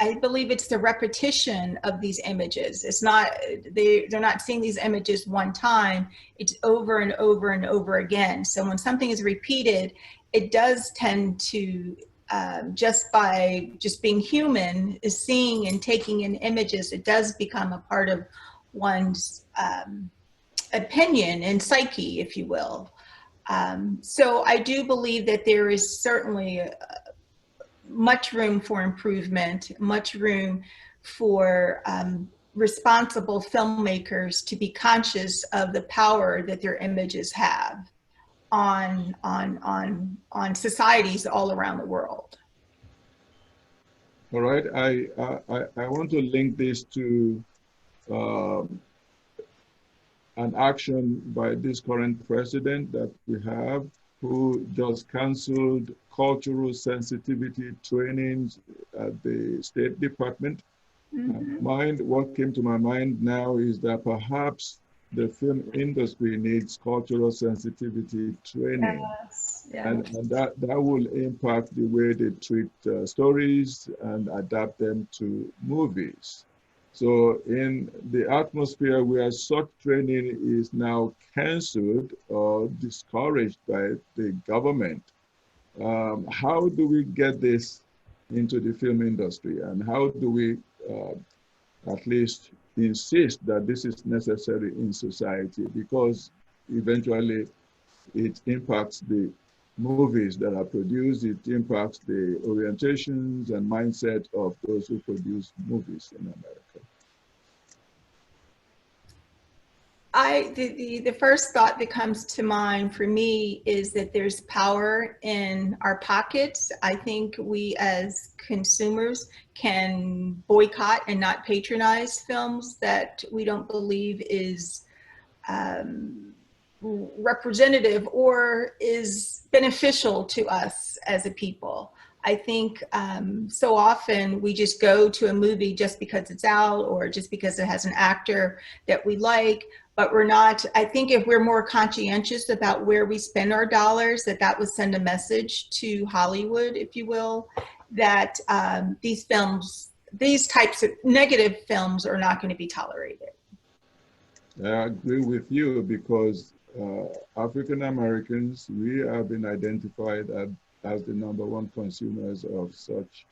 I believe it's the repetition of these images. It's not, they're not seeing these images one time, it's over and over and over again. So when something is repeated, it does tend to, just by just being human, is seeing and taking in images, it does become a part of one's opinion and psyche, if you will. So I do believe that there is certainly much room for improvement, much room for responsible filmmakers to be conscious of the power that their images have on societies all around the world. All right, I want to link this to an action by this current president that we have, who just canceled cultural sensitivity trainings at the State Department. What came to my mind now is that perhaps the film industry needs cultural sensitivity training. Yes, yes. And that will impact the way they treat stories and adapt them to movies. So in the atmosphere where such training is now canceled or discouraged by the government, how do we get this into the film industry? And how do we at least insist that this is necessary in society? Because eventually it impacts the movies that are produced, it impacts the orientations and mindset of those who produce movies in America. The first thought that comes to mind for me is that there's power in our pockets. I think we as consumers can boycott and not patronize films that we don't believe is representative or is beneficial to us as a people. I think so often we just go to a movie just because it's out or just because it has an actor that we like, but we're not. I think if we're more conscientious about where we spend our dollars, that would send a message to Hollywood, if you will, that these films, these types of negative films are not going to be tolerated. I agree with you, because African Americans, we have been identified as the #1 consumers of such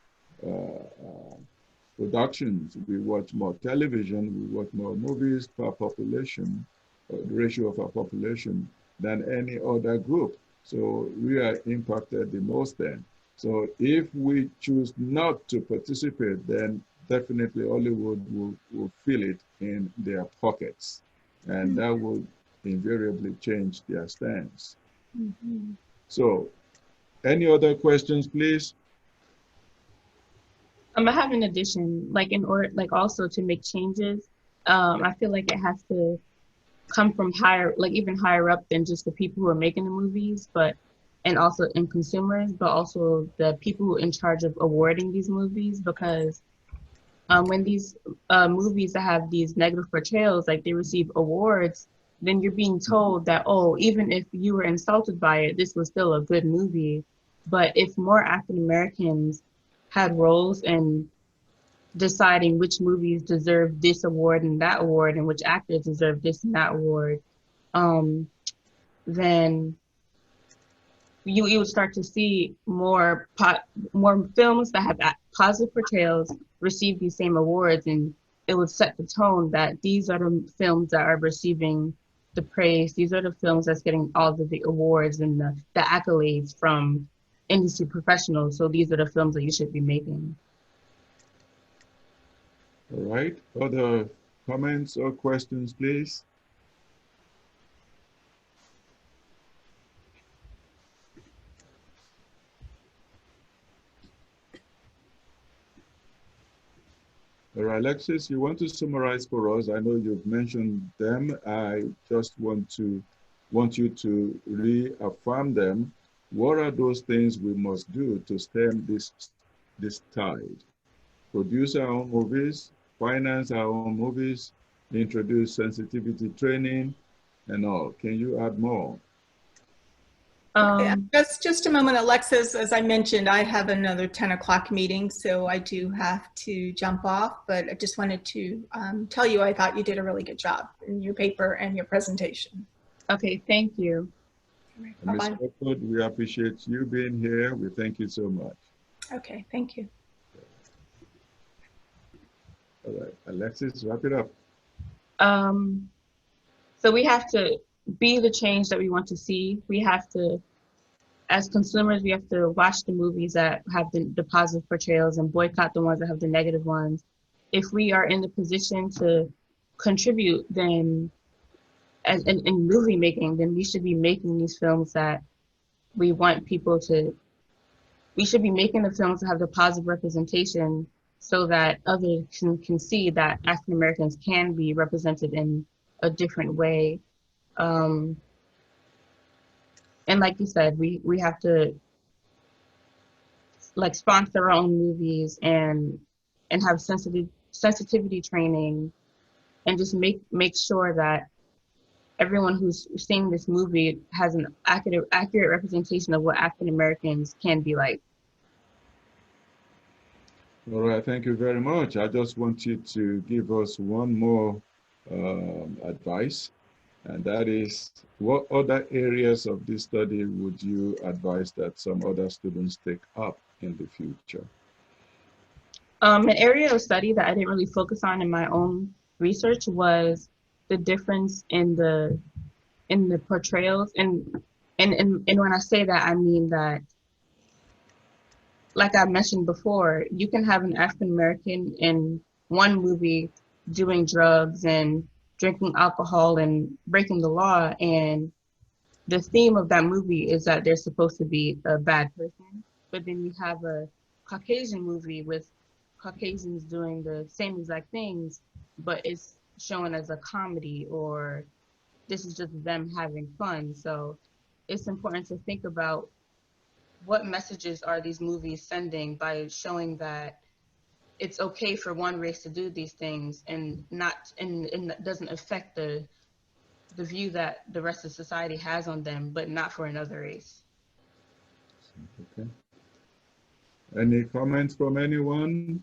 productions. We watch more television, we watch more movies per population, the ratio of our population, than any other group. So we are impacted the most then. So if we choose not to participate, then definitely Hollywood will feel it in their pockets. And that will invariably change their stance. So, any other questions, please? I have an addition, like in order, like also to make changes, I feel like it has to come from higher, like even higher up than just the people who are making the movies, and also in consumers, but also the people who are in charge of awarding these movies, because when these movies that have these negative portrayals, like they receive awards, then you're being told that, oh, even if you were insulted by it, this was still a good movie. But if more African Americans had roles in deciding which movies deserve this award and that award, and which actors deserve this and that award, then you would start to see more films that have positive portrayals receive these same awards, and it would set the tone that these are the films that are receiving the praise. These are the films that's getting all of the awards and the accolades from industry professionals. So these are the films that you should be making. All right. Other comments or questions, please? All right, Alexis, you want to summarize for us? I know you've mentioned them. I just want you to reaffirm them. What are those things we must do to stem this tide? Produce our own movies, finance our own movies, introduce sensitivity training, and all. Can you add more? Just a moment, Alexis. As I mentioned, I have another 10 o'clock meeting, so I do have to jump off, but I just wanted to tell you I thought you did a really good job in your paper and your presentation. Okay, thank you. Ms. Bye-bye. Crawford, we appreciate you being here. We thank you so much. Okay, thank you. All right, Alexis, wrap it up. So we have to be the change that we want to see. We have to, as consumers, we have to watch the movies that have the positive portrayals and boycott the ones that have the negative ones. If we are in the position to contribute, then in movie making, then we should be making these films that we want people to, we should be making the films that have the positive representation so that others can see that African Americans can be represented in a different way. And like you said, we have to like sponsor our own movies and have sensitivity training and just make sure that everyone who's seeing this movie has an accurate representation of what African Americans can be like. All right, thank you very much. I just want you to give us one more advice, and that is, what other areas of this study would you advise that some other students take up in the future? An area of study that I didn't really focus on in my own research was the difference in the portrayals, and when I say that, I mean that, like I mentioned before, you can have an African American in one movie doing drugs and drinking alcohol and breaking the law, and the theme of that movie is that they're supposed to be a bad person. But then you have a Caucasian movie with Caucasians doing the same exact things, but it's shown as a comedy, or this is just them having fun. So it's important to think about what messages are these movies sending by showing that it's okay for one race to do these things and that doesn't affect the view that the rest of society has on them, but not for another race. Okay. Any comments from anyone?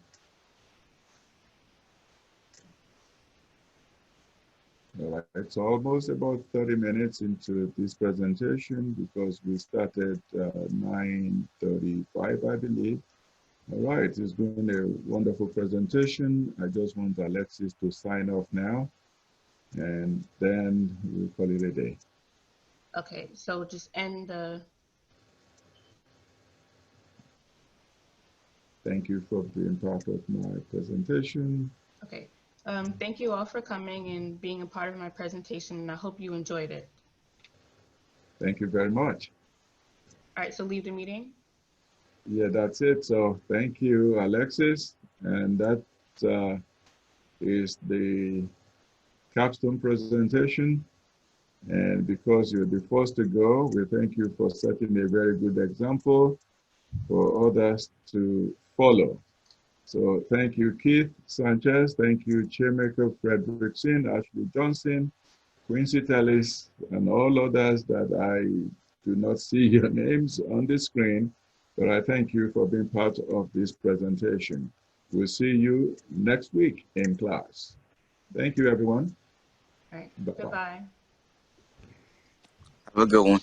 All right, it's almost about 30 minutes into this presentation because we started 9:35, I believe. All right, it's been a wonderful presentation. I just want Alexis to sign off now, and then we'll call it a day. Okay, so just end the... Thank you for being part of my presentation. Okay. Thank you all for coming and being a part of my presentation, and I hope you enjoyed it. Thank you very much. All right, so leave the meeting. Yeah, that's it. So thank you, Alexis. And that is the capstone presentation. And because you're the first to go, we thank you for setting a very good example for others to follow. So thank you, Keith Sanchez. Thank you, Chairmaker Fredrickson, Ashley Johnson, Quincy Tellis, and all others that I do not see your names on the screen, but I thank you for being part of this presentation. We'll see you next week in class. Thank you, everyone. All right, Bye-bye. goodbye. Have a good one.